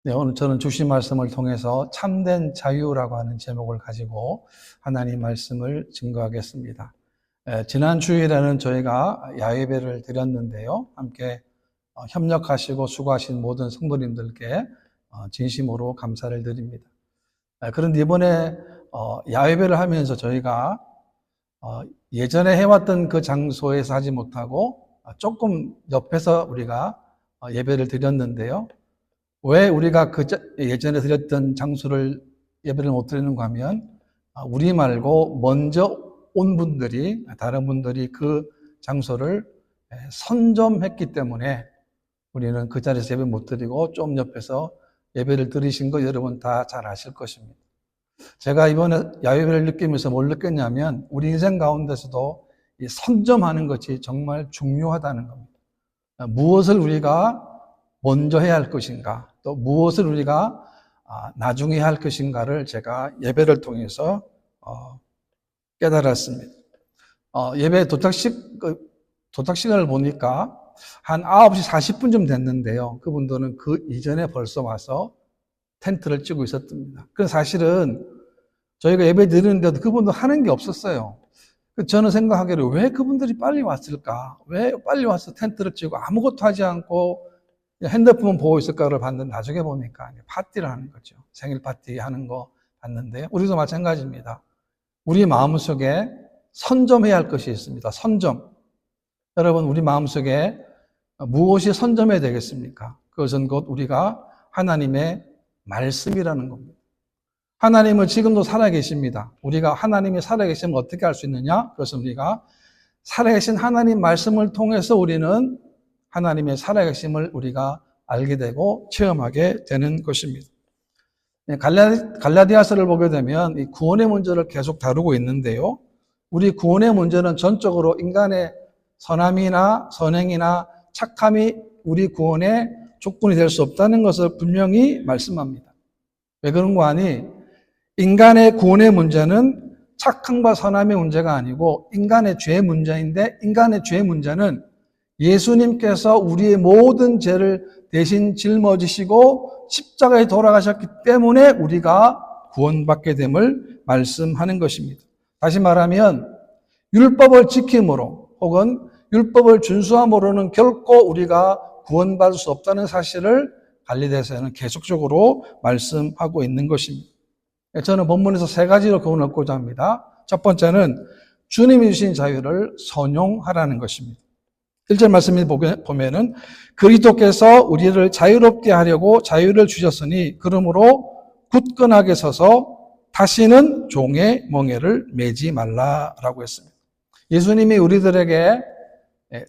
네, 오늘 저는 주신 말씀을 통해서 참된 자유라고 하는 제목을 가지고 하나님 말씀을 증거하겠습니다. 지난 주일에는 저희가 야외배를 드렸는데요. 함께 협력하시고 수고하신 모든 성도님들께 진심으로 감사를 드립니다. 그런데 이번에 야외배를 하면서 저희가 예전에 해왔던 그 장소에서 하지 못하고 조금 옆에서 우리가 예배를 드렸는데요. 왜 우리가 예전에 드렸던 장소를 예배를 못 드리는가 하면 우리 말고 먼저 온 분들이, 다른 분들이 그 장소를 선점했기 때문에 우리는 그 자리에서 예배 못 드리고 좀 옆에서 예배를 드리신 거 여러분 다 잘 아실 것입니다. 제가 이번에 야외배를 느끼면서 뭘 느꼈냐면 우리 인생 가운데서도 이 선점하는 것이 정말 중요하다는 겁니다. 무엇을 우리가 먼저 해야 할 것인가, 또 무엇을 우리가 나중에 해야 할 것인가를 제가 예배를 통해서 깨달았습니다. 예배 도착시간을 보니까 한 9시 40분쯤 됐는데요. 그분들은 그 이전에 벌써 와서 텐트를 치고 있었답니다. 그래서 사실은 저희가 예배 드리는데도 그분들 하는 게 없었어요. 저는 생각하기를 왜 그분들이 빨리 왔을까? 왜 빨리 와서 텐트를 치고 아무것도 하지 않고 핸드폰 보고 있을까를 봤는데 나중에 보니까 파티를 하는 거죠. 생일 파티 하는 거 봤는데 우리도 마찬가지입니다. 우리 마음속에 선점해야 할 것이 있습니다. 선점. 여러분 우리 마음속에 무엇이 선점해야 되겠습니까? 그것은 곧 우리가 하나님의 말씀이라는 겁니다. 하나님은 지금도 살아계십니다. 우리가 하나님이 살아계시면 어떻게 할 수 있느냐? 그것은 우리가 살아계신 하나님 말씀을 통해서 우리는 하나님의 살아계심을 우리가 알게 되고 체험하게 되는 것입니다. 갈라디아서를 보게 되면 이 구원의 문제를 계속 다루고 있는데요. 우리 구원의 문제는 전적으로 인간의 선함이나 선행이나 착함이 우리 구원의 조건이 될 수 없다는 것을 분명히 말씀합니다. 왜 그런 거 아니? 인간의 구원의 문제는 착함과 선함의 문제가 아니고 인간의 죄의 문제인데, 인간의 죄의 문제는 예수님께서 우리의 모든 죄를 대신 짊어지시고 십자가에 돌아가셨기 때문에 우리가 구원받게 됨을 말씀하는 것입니다. 다시 말하면 율법을 지킴으로 혹은 율법을 준수함으로는 결코 우리가 구원받을 수 없다는 사실을 갈라디아서에는 계속적으로 말씀하고 있는 것입니다. 저는 본문에서 세 가지로 교훈을 얻고자 합니다. 첫 번째는 주님이 주신 자유를 선용하라는 것입니다. 1절 말씀을 보면은 그리스도께서 우리를 자유롭게 하려고 자유를 주셨으니 그러므로 굳건하게 서서 다시는 종의 멍에를 매지 말라라고 했습니다. 예수님이 우리들에게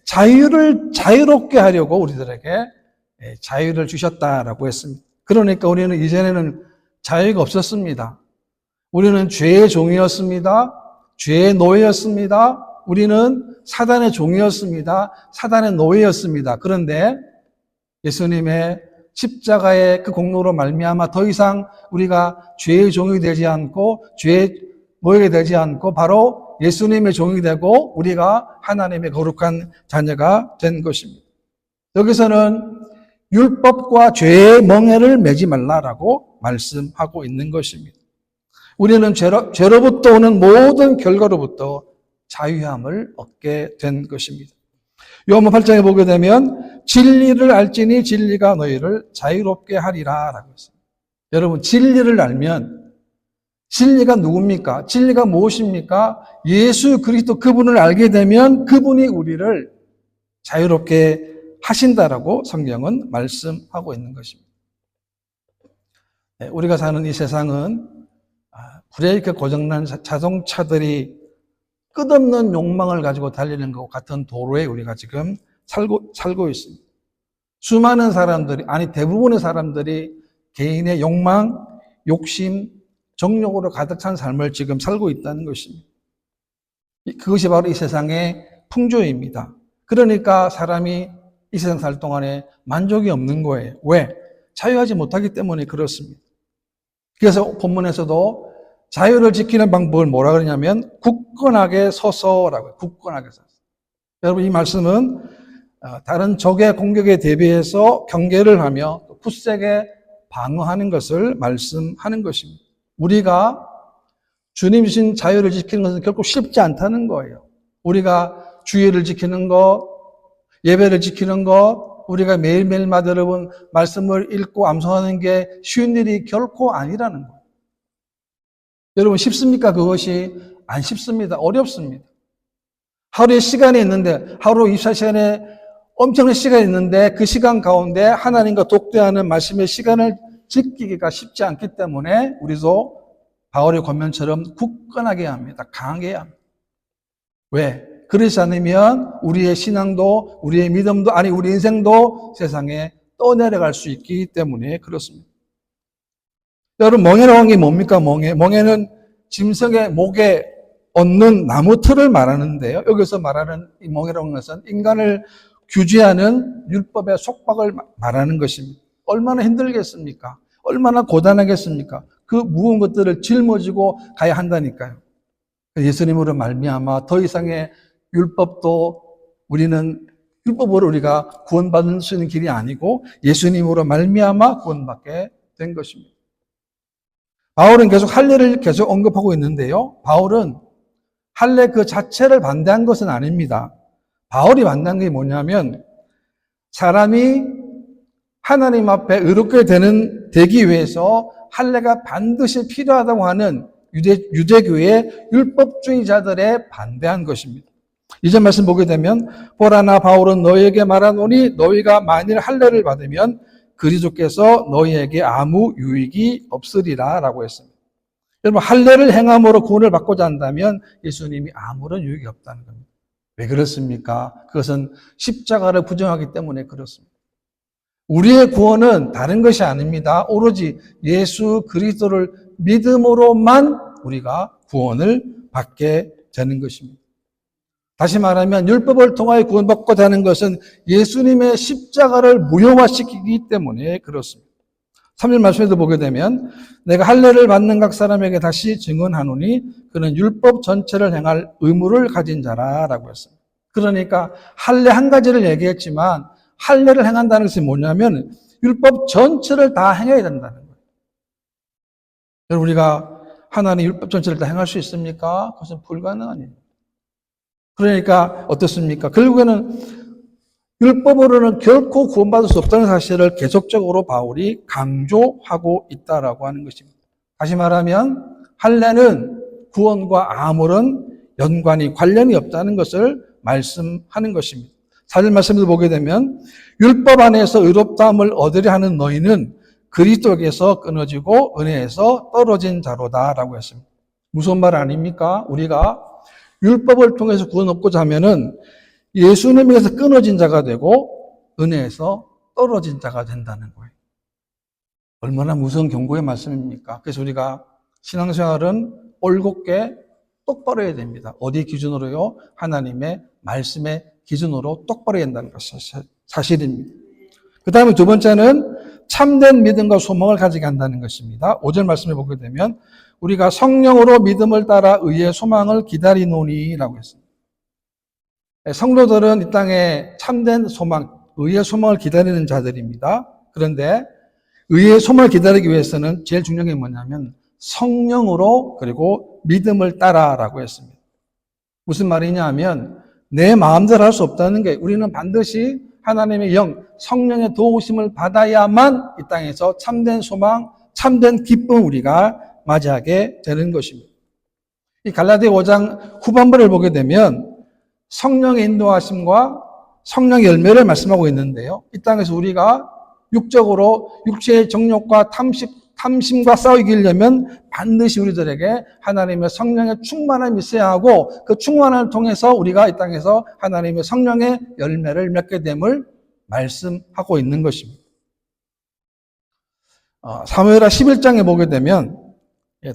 자유롭게 하려고 우리들에게 자유를 주셨다라고 했습니다. 그러니까 우리는 이전에는 자유가 없었습니다. 우리는 죄의 종이었습니다. 죄의 노예였습니다. 우리는 사단의 종이었습니다. 사단의 노예였습니다. 그런데 예수님의 십자가의 그 공로로 말미암아 더 이상 우리가 죄의 종이 되지 않고 죄의 노예가 되지 않고 바로 예수님의 종이 되고 우리가 하나님의 거룩한 자녀가 된 것입니다. 여기서는 율법과 죄의 멍에를 매지 말라라고 말씀하고 있는 것입니다. 우리는 죄로부터 오는 모든 결과로부터 자유함을 얻게 된 것입니다. 요한복음 8장에 보게 되면 진리를 알지니 진리가 너희를 자유롭게 하리라 라고 했습니다. 여러분 진리를 알면 진리가 누굽니까? 진리가 무엇입니까? 예수 그리스도 그분을 알게 되면 그분이 우리를 자유롭게 하신다라고 성경은 말씀하고 있는 것입니다. 우리가 사는 이 세상은 브레이크 고장난 자동차들이 끝없는 욕망을 가지고 달리는 것 같은 도로에 우리가 지금 살고 있습니다. 수많은 사람들이, 아니 대부분의 사람들이 개인의 욕망, 욕심, 정욕으로 가득 찬 삶을 지금 살고 있다는 것입니다. 그것이 바로 이 세상의 풍조입니다. 그러니까 사람이 이 세상 살 동안에 만족이 없는 거예요. 왜? 자유하지 못하기 때문에 그렇습니다. 그래서 본문에서도 자유를 지키는 방법을 뭐라 그러냐면 굳건하게 서서라고 해요. 굳건하게 서서. 여러분 이 말씀은 다른 적의 공격에 대비해서 경계를 하며 굳세게 방어하는 것을 말씀하는 것입니다. 우리가 주님 주신 자유를 지키는 것은 결코 쉽지 않다는 거예요. 우리가 주의를 지키는 것, 예배를 지키는 것, 우리가 매일매일마다 여러분 말씀을 읽고 암송하는 게 쉬운 일이 결코 아니라는 거예요. 여러분 쉽습니까? 그것이 안 쉽습니다. 어렵습니다. 하루에 시간이 있는데, 하루 24시간에 엄청난 시간이 있는데 그 시간 가운데 하나님과 독대하는 말씀의 시간을 지키기가 쉽지 않기 때문에 우리도 바울의 권면처럼 굳건하게 해야 합니다. 강하게 해야 합니다. 왜? 그렇지 않으면 우리의 신앙도, 우리의 믿음도, 아니 우리 인생도 세상에 떠내려갈 수 있기 때문에 그렇습니다. 여러분, 멍에라고 하는 게 뭡니까? 멍에는 짐승의 목에 얹는 나무 틀을 말하는데요. 여기서 말하는 이 멍에라고 하는 것은 인간을 규제하는 율법의 속박을 말하는 것입니다. 얼마나 힘들겠습니까? 얼마나 고단하겠습니까? 그 무거운 것들을 짊어지고 가야 한다니까요. 예수님으로 말미암아 더 이상의 율법도 우리는 율법으로 우리가 구원받을 수 있는 길이 아니고 예수님으로 말미암아 구원받게 된 것입니다. 바울은 계속 할례를 계속 언급하고 있는데요. 바울은 할례 그 자체를 반대한 것은 아닙니다. 바울이 반대한 게 뭐냐면 사람이 하나님 앞에 의롭게 되기 위해서 할례가 반드시 필요하다고 하는 유대교의 율법주의자들에 반대한 것입니다. 이전 말씀 보게 되면 보라 나 바울은 너희에게 말하노니 너희가 만일 할례를 받으면 그리스도께서 너희에게 아무 유익이 없으리라 라고 했습니다. 여러분 할례를 행함으로 구원을 받고자 한다면 예수님이 아무런 유익이 없다는 겁니다. 왜 그렇습니까? 그것은 십자가를 부정하기 때문에 그렇습니다. 우리의 구원은 다른 것이 아닙니다. 오로지 예수 그리스도를 믿음으로만 우리가 구원을 받게 되는 것입니다. 다시 말하면 율법을 통하여 구원받고자 하는 것은 예수님의 십자가를 무효화시키기 때문에 그렇습니다. 3절 말씀에도 보게 되면 내가 할례를 받는 각 사람에게 다시 증언하노니 그는 율법 전체를 행할 의무를 가진 자라라고 했습니다. 그러니까 할례 한 가지를 얘기했지만 할례를 행한다는 것이 뭐냐면 율법 전체를 다 행해야 된다는 거예요. 여러분 우리가 하나님의 율법 전체를 다 행할 수 있습니까? 그것은 불가능한 일입니다. 그러니까 어떻습니까? 결국에는 율법으로는 결코 구원받을 수 없다는 사실을 계속적으로 바울이 강조하고 있다라고 하는 것입니다. 다시 말하면 할례는 구원과 아무런 관련이 없다는 것을 말씀하는 것입니다. 4절 말씀을 보게 되면 율법 안에서 의롭다함을 얻으려 하는 너희는 그리스도에게서 끊어지고 은혜에서 떨어진 자로다라고 했습니다. 무슨 말 아닙니까? 우리가 율법을 통해서 구원 얻고자 하면은 예수님에게서 끊어진 자가 되고 은혜에서 떨어진 자가 된다는 거예요. 얼마나 무서운 경고의 말씀입니까? 그래서 우리가 신앙생활은 올곧게 똑바로 해야 됩니다. 어디 기준으로요? 하나님의 말씀의 기준으로 똑바로 해야 한다는 것이 사실입니다. 그 다음에 두 번째는 참된 믿음과 소망을 가지게 한다는 것입니다. 5절 말씀을 보게 되면 우리가 성령으로 믿음을 따라 의의 소망을 기다리노니 라고 했습니다. 성도들은 이 땅에 참된 소망, 의의 소망을 기다리는 자들입니다. 그런데 의의 소망을 기다리기 위해서는 제일 중요한 게 뭐냐면 성령으로 그리고 믿음을 따라라고 했습니다. 무슨 말이냐 하면 내 마음대로 할 수 없다는 게 우리는 반드시 하나님의 영, 성령의 도우심을 받아야만 이 땅에서 참된 소망, 참된 기쁨 우리가 맞이하게 되는 것입니다. 이 갈라디아 5장 후반부를 보게 되면 성령의 인도하심과 성령의 열매를 말씀하고 있는데요. 이 땅에서 우리가 육적으로 육체의 정욕과 탐심과 싸워 이기려면 반드시 우리들에게 하나님의 성령의 충만함이 있어야 하고 그 충만함을 통해서 우리가 이 땅에서 하나님의 성령의 열매를 맺게 됨을 말씀하고 있는 것입니다. 사무엘하 11장에 보게 되면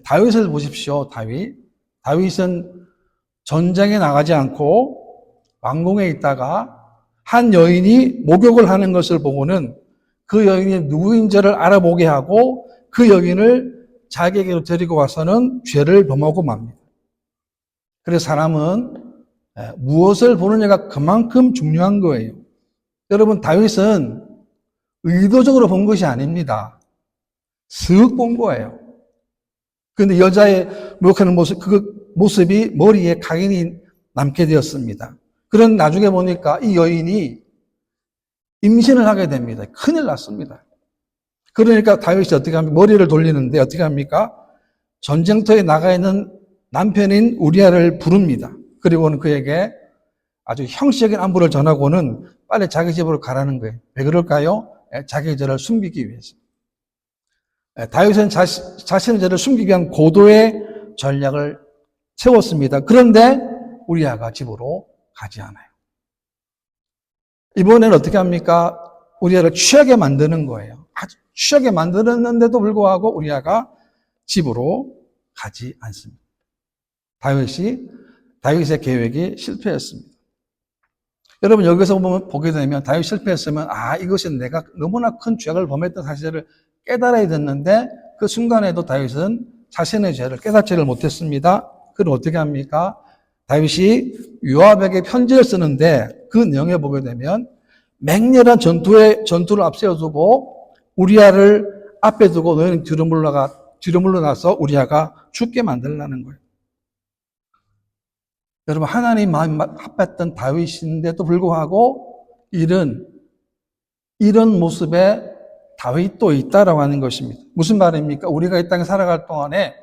다윗을 보십시오. 다윗은 전쟁에 나가지 않고 왕궁에 있다가 한 여인이 목욕을 하는 것을 보고는 그 여인이 누구인지를 알아보게 하고 그 여인을 자기에게로 데리고 와서는 죄를 범하고 맙니다. 그래서 사람은 무엇을 보느냐가 그만큼 중요한 거예요. 여러분 다윗은 의도적으로 본 것이 아닙니다. 슥 본 거예요. 그런데 여자의 목욕하는 모습, 그 모습이 머리에 각인이 남게 되었습니다. 그런 나중에 보니까 이 여인이 임신을 하게 됩니다. 큰일 났습니다. 그러니까 다윗이 어떻게 합니까? 머리를 돌리는데 어떻게 합니까? 전쟁터에 나가 있는 남편인 우리아를 부릅니다. 그리고는 그에게 아주 형식적인 안부를 전하고는 빨리 자기 집으로 가라는 거예요. 왜 그럴까요? 자기 죄를 숨기기 위해서. 다윗은 자신의 죄를 숨기기 위한 고도의 전략을 세웠습니다. 그런데 우리아가 집으로 가지 않아요. 이번에는 어떻게 합니까? 우리아를 취하게 만드는 거예요. 아주 취하게 만들었는데도 불구하고 우리아가 집으로 가지 않습니다. 다윗의 계획이 실패했습니다. 여러분 여기서 보게 되면 다윗이 실패했으면 이것이 내가 너무나 큰 죄악을 범했던 사실을 깨달아야 됐는데 그 순간에도 다윗은 자신의 죄를 깨닫지를 못했습니다. 그럼 어떻게 합니까? 다윗이 요압에게 편지를 쓰는데 그 내용에 보게 되면 맹렬한 전투를 앞세워두고 우리아를 앞에 두고 너희는 뒤로 물러나서 우리아가 죽게 만들라는 거예요. 여러분 하나님 마음 합했던 다윗인데도 불구하고 이런 모습의 다윗도 있다라고 하는 것입니다. 무슨 말입니까? 우리가 이 땅에 살아갈 동안에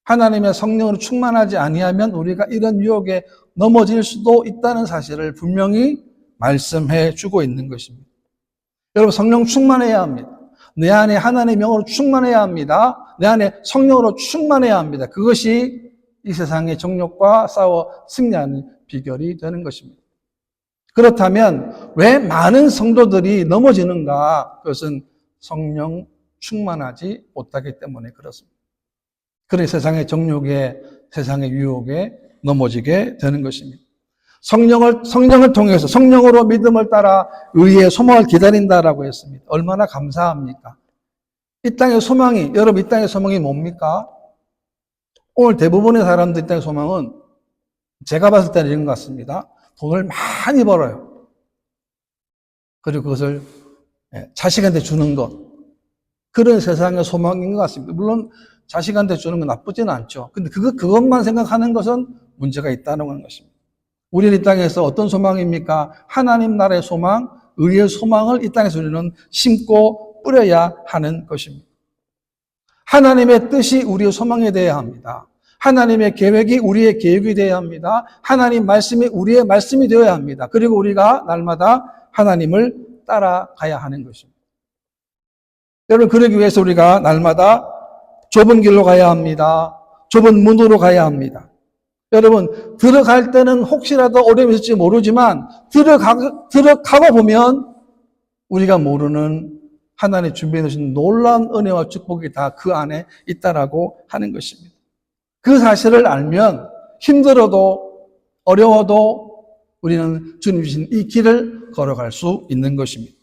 하나님의 성령으로 충만하지 아니하면 우리가 이런 유혹에 넘어질 수도 있다는 사실을 분명히 말씀해 주고 있는 것입니다. 여러분 성령 충만해야 합니다. 내 안에 하나님의 영으로 충만해야 합니다. 내 안에 성령으로 충만해야 합니다. 그것이 이 세상의 정욕과 싸워 승리하는 비결이 되는 것입니다. 그렇다면 왜 많은 성도들이 넘어지는가? 그것은 성령 충만하지 못하기 때문에 그렇습니다. 그래서 세상의 정욕에, 세상의 유혹에 넘어지게 되는 것입니다. 성령을 통해서 성령으로 믿음을 따라 의의 소망을 기다린다라고 했습니다. 얼마나 감사합니까? 이 땅의 소망이, 여러분 이 땅의 소망이 뭡니까? 오늘 대부분의 사람들 이 땅의 소망은 제가 봤을 때는 이런 것 같습니다. 돈을 많이 벌어요. 그리고 그것을 자식한테 주는 것. 그런 세상의 소망인 것 같습니다. 물론 자식한테 주는 건 나쁘지는 않죠. 근데 그것만 생각하는 것은 문제가 있다는 것입니다. 우리는 이 땅에서 어떤 소망입니까? 하나님 나라의 소망, 의의 소망을 이 땅에서 우리는 심고 뿌려야 하는 것입니다. 하나님의 뜻이 우리의 소망이 되어야 합니다. 하나님의 계획이 우리의 계획이 되어야 합니다. 하나님 말씀이 우리의 말씀이 되어야 합니다. 그리고 우리가 날마다 하나님을 따라가야 하는 것입니다. 여러분, 그러기 위해서 우리가 날마다 좁은 길로 가야 합니다. 좁은 문으로 가야 합니다. 여러분, 들어갈 때는 혹시라도 어려움이 있을지 모르지만 들어가고 보면 우리가 모르는 하나님이 준비해 놓으신 놀라운 은혜와 축복이 다 그 안에 있다라고 하는 것입니다. 그 사실을 알면 힘들어도 어려워도 우리는 주님 주신 이 길을 걸어갈 수 있는 것입니다.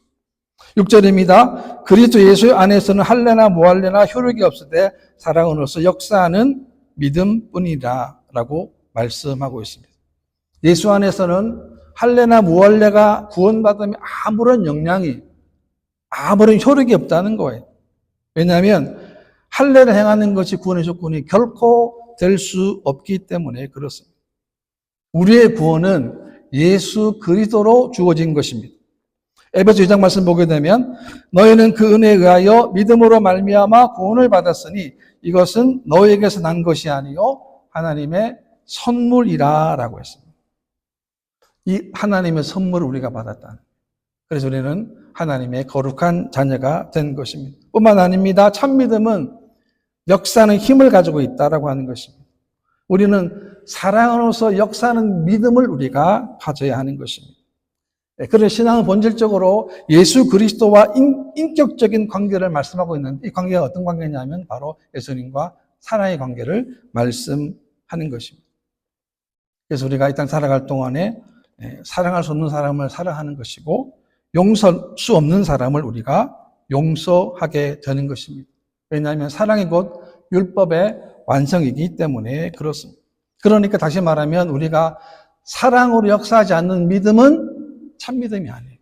6절입니다. 그리스도 예수 안에서는 할례나 무할례나 효력이 없으되 사랑으로서 역사하는 믿음뿐이라 라고 말씀하고 있습니다. 예수 안에서는 할례나 무할례가 구원받으면 아무런 영향이 아무런 효력이 없다는 거예요. 왜냐하면 할례를 행하는 것이 구원의 조건이 결코 될 수 없기 때문에 그렇습니다. 우리의 구원은 예수 그리스도로 주어진 것입니다. 에베소 2장 말씀 보게 되면 너희는 그 은혜에 의하여 믿음으로 말미암아 구원을 받았으니 이것은 너희에게서 난 것이 아니요 하나님의 선물이라 라고 했습니다. 이 하나님의 선물을 우리가 받았다. 그래서 우리는 하나님의 거룩한 자녀가 된 것입니다. 뿐만 아닙니다. 참 믿음은 역사하는 힘을 가지고 있다라고 하는 것입니다. 우리는 사랑으로서 역사하는 믿음을 우리가 가져야 하는 것입니다. 그런 신앙은 본질적으로 예수 그리스도와 인격적인 관계를 말씀하고 있는데 이 관계가 어떤 관계냐면 바로 예수님과 사랑의 관계를 말씀하는 것입니다. 그래서 우리가 이 땅 살아갈 동안에 사랑할 수 없는 사람을 사랑하는 것이고 용서할 수 없는 사람을 우리가 용서하게 되는 것입니다. 왜냐하면 사랑이 곧 율법의 완성이기 때문에 그렇습니다. 그러니까 다시 말하면 우리가 사랑으로 역사하지 않는 믿음은 참 믿음이 아니에요.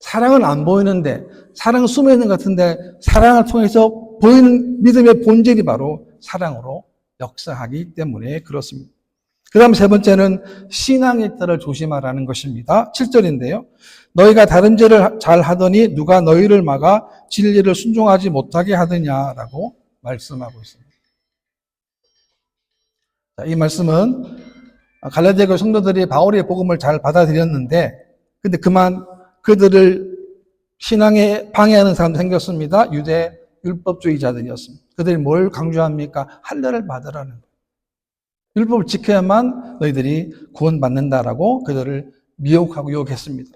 사랑은 안 보이는데, 사랑은 숨어 있는 것 같은데, 사랑을 통해서 보이는 믿음의 본질이 바로 사랑으로 역사하기 때문에 그렇습니다. 그 다음 세 번째는 신앙의 틀을 조심하라는 것입니다. 7절인데요. 너희가 다른 죄를 잘 하더니 누가 너희를 막아 진리를 순종하지 못하게 하느냐라고 말씀하고 있습니다. 자, 이 말씀은 갈라디아 교회 성도들이 바울의 복음을 잘 받아들였는데, 근데 그만 그들을 신앙에 방해하는 사람도 생겼습니다. 유대 율법주의자들이었습니다. 그들이 뭘 강조합니까? 할례를 받으라는 거예요. 율법을 지켜야만 너희들이 구원받는다라고 그들을 미혹하고 유혹했습니다.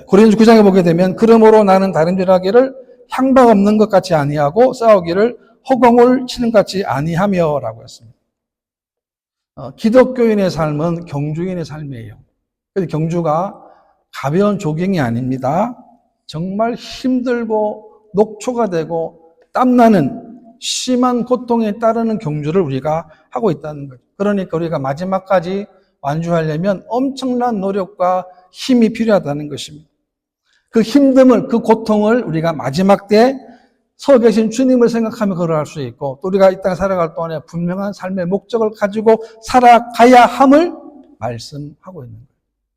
고린도서 9장에 보게 되면 그러므로 나는 다른 죄를 하기를 향방 없는 것 같이 아니하고 싸우기를 허공을 치는 것 같이 아니하며라고 했습니다. 기독교인의 삶은 경주인의 삶이에요. 그래서 경주가 가벼운 조깅이 아닙니다. 정말 힘들고 녹초가 되고 땀나는 심한 고통에 따르는 경주를 우리가 하고 있다는 거죠. 그러니까 우리가 마지막까지 완주하려면 엄청난 노력과 힘이 필요하다는 것입니다. 그 힘듦을, 그 고통을 우리가 마지막 때 서 계신 주님을 생각하며 걸어갈 수 있고, 또 우리가 이 땅에 살아갈 동안에 분명한 삶의 목적을 가지고 살아가야 함을 말씀하고 있는 거예요.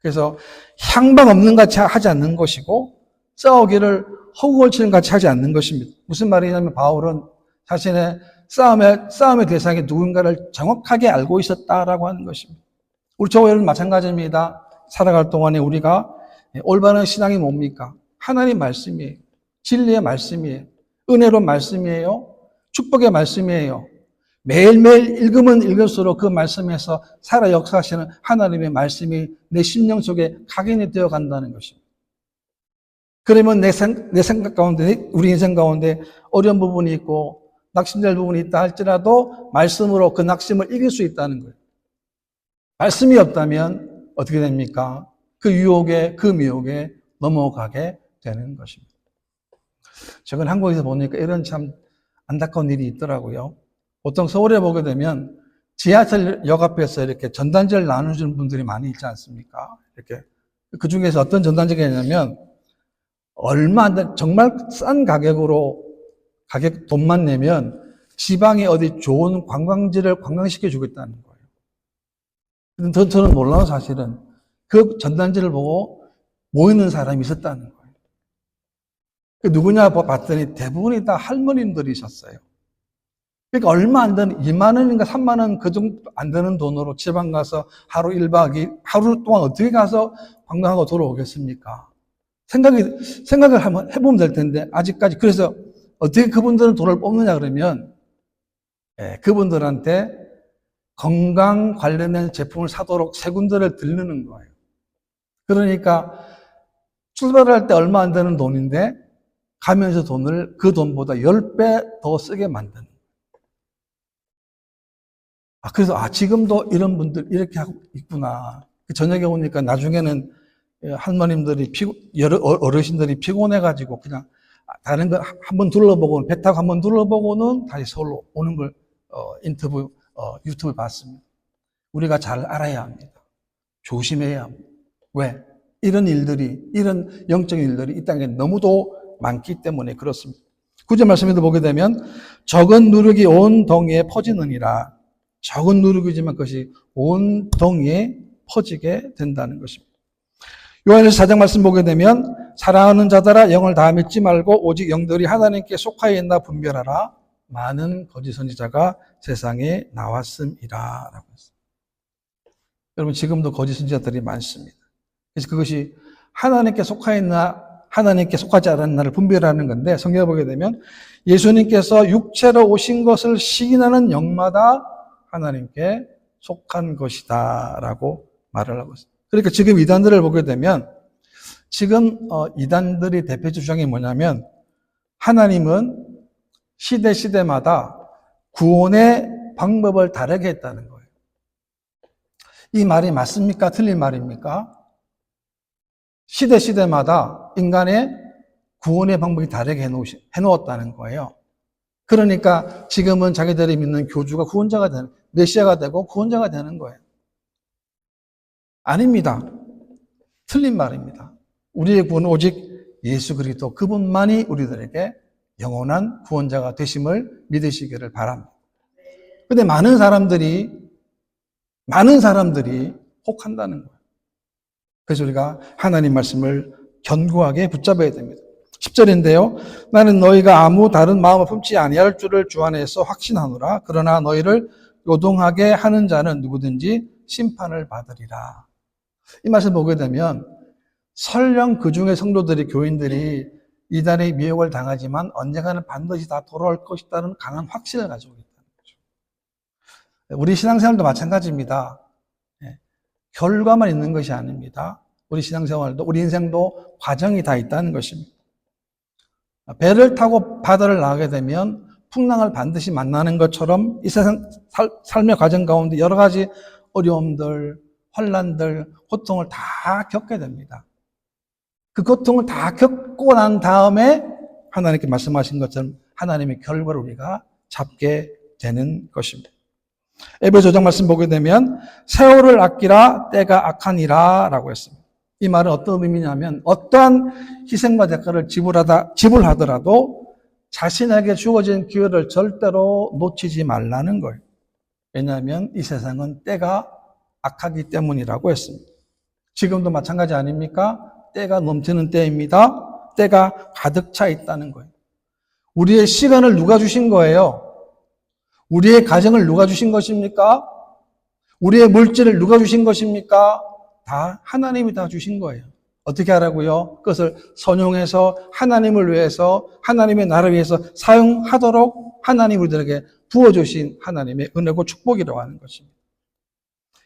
그래서 향방 없는 같이 하지 않는 것이고, 싸우기를 허구걸 치는 같이 하지 않는 것입니다. 무슨 말이냐면 바울은 자신의 싸움의 대상이 누군가를 정확하게 알고 있었다라고 하는 것입니다. 우리 저와 여러분 마찬가지입니다. 살아갈 동안에 우리가 올바른 신앙이 뭡니까? 하나님 말씀이에요. 진리의 말씀이에요. 은혜로운 말씀이에요. 축복의 말씀이에요. 매일매일 읽으면 읽을수록 그 말씀에서 살아 역사하시는 하나님의 말씀이 내 심령 속에 각인이 되어 간다는 것입니다. 그러면 내 생각 가운데, 우리 인생 가운데 어려운 부분이 있고 낙심될 부분이 있다 할지라도 말씀으로 그 낙심을 이길 수 있다는 거예요. 말씀이 없다면 어떻게 됩니까? 그 유혹에, 그 미혹에 넘어가게 되는 것입니다. 최근 한국에서 보니까 이런 참 안타까운 일이 있더라고요. 보통 서울에 보게 되면 지하철역 앞에서 이렇게 전단지를 나눠주는 분들이 많이 있지 않습니까? 이렇게. 그 중에서 어떤 전단지가 있냐면, 얼마 안 된, 정말 싼 가격으로, 돈만 내면 지방에 어디 좋은 관광지를 관광시켜 주겠다는 거예요. 근데 저는 몰라요, 사실은. 그 전단지를 보고 모이는 사람이 있었다는 거예요. 누구냐 봤더니 대부분이 다 할머님들이셨어요. 그러니까 얼마 안 되는 2만 원인가 3만 원 그 정도 안 되는 돈으로 지방 가서 하루 1박 2일, 하루 동안 어떻게 가서 관광하고 돌아오겠습니까? 생각을 한번 해보면 될 텐데, 아직까지. 그래서 어떻게 그분들은 돈을 뽑느냐 그러면, 그분들한테 건강 관련된 제품을 사도록 세 군데를 들르는 거예요. 그러니까 출발할 때 얼마 안 되는 돈인데, 가면서 돈을 그 돈보다 10배 더 쓰게 만드는. 그래서, 지금도 이런 분들 이렇게 하고 있구나. 저녁에 오니까 나중에는 할머님들이 어르신들이 피곤해가지고 그냥 다른 거 한번 둘러보고, 배 타고 한번 둘러보고는 다시 서울로 오는 걸, 유튜브 봤습니다. 우리가 잘 알아야 합니다. 조심해야 합니다. 왜? 이런 일들이, 이런 영적인 일들이 이 땅에 너무도 많기 때문에 그렇습니다. 9절 말씀에도 보게 되면 적은 누룩이 온 덩이에 퍼지느니라. 적은 누룩이지만 그것이 온 덩이에 퍼지게 된다는 것입니다. 요한일서 4장 말씀 보게 되면 사랑하는 자들아 영을 다 믿지 말고 오직 영들이 하나님께 속하여 있나 분별하라. 많은 거짓 선지자가 세상에 나왔음이라 라고 했습니다. 여러분 지금도 거짓 선지자들이 많습니다. 그래서 그것이 하나님께 속하여 있나 하나님께 속하지 않았나를 분별하는 건데, 성경을 보게 되면 예수님께서 육체로 오신 것을 시인하는 영마다 하나님께 속한 것이다 라고 말을 하고 있습니다. 그러니까 지금 이단들을 보게 되면 지금 이단들이 대표 주장이 뭐냐면, 하나님은 시대마다 구원의 방법을 다르게 했다는 거예요. 이 말이 맞습니까? 틀린 말입니까? 시대마다 인간의 구원의 방법이 다르게 해놓았다는 거예요. 그러니까 지금은 자기들이 믿는 교주가 구원자가 되는, 메시아가 되고 구원자가 되는 거예요. 아닙니다. 틀린 말입니다. 우리의 구원은 오직 예수 그리스도 그분만이 우리들에게 영원한 구원자가 되심을 믿으시기를 바랍니다. 근데 많은 사람들이 혹한다는 거예요. 그래서 우리가 하나님 말씀을 견고하게 붙잡아야 됩니다. 10절인데요. 나는 너희가 아무 다른 마음을 품지 아니할 줄을 주 안에서 확신하노라. 그러나 너희를 요동하게 하는 자는 누구든지 심판을 받으리라. 이 말씀 보게 되면 설령 그 중에 성도들이, 교인들이 이단의 미혹을 당하지만 언젠가는 반드시 다 돌아올 것이라는 강한 확신을 가지고 있다는 거죠. 우리 신앙생활도 마찬가지입니다. 결과만 있는 것이 아닙니다. 우리 신앙생활도, 우리 인생도 과정이 다 있다는 것입니다. 배를 타고 바다를 나가게 되면 풍랑을 반드시 만나는 것처럼 이 세상 삶의 과정 가운데 여러 가지 어려움들, 환난들, 고통을 다 겪게 됩니다. 그 고통을 다 겪고 난 다음에 하나님께 말씀하신 것처럼 하나님의 결과를 우리가 잡게 되는 것입니다. 에베소 5장 말씀 보게 되면 세월을 아끼라 때가 악하니라 라고 했습니다. 이 말은 어떤 의미냐면 어떠한 희생과 대가를 지불하더라도 자신에게 주어진 기회를 절대로 놓치지 말라는 거예요. 왜냐하면 이 세상은 때가 악하기 때문이라고 했습니다. 지금도 마찬가지 아닙니까? 때가 넘치는 때입니다. 때가 가득 차 있다는 거예요. 우리의 시간을 누가 주신 거예요? 우리의 가정을 누가 주신 것입니까? 우리의 물질을 누가 주신 것입니까? 다 하나님이 다 주신 거예요. 어떻게 하라고요? 그것을 선용해서 하나님을 위해서, 하나님의 나라를 위해서 사용하도록 하나님 우리들에게 부어주신 하나님의 은혜고 축복이라고 하는 것입니다.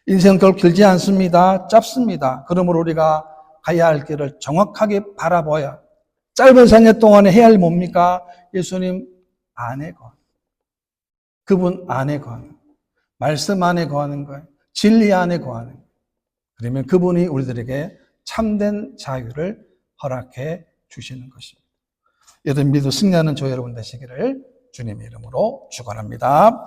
인생은 결국 길지 않습니다. 짧습니다. 그러므로 우리가 가야 할 길을 정확하게 바라봐야 짧은 생애 동안에 해야 할 뭡니까? 예수님 안에 거하는, 그분 안에 거하는, 말씀 안에 거하는 거예요. 진리 안에 거하는 거예요. 그러면 그분이 우리들에게 참된 자유를 허락해 주시는 것입니다. 여러분 믿어 승리하는 저 여러분 되시기를 주님의 이름으로 축원합니다.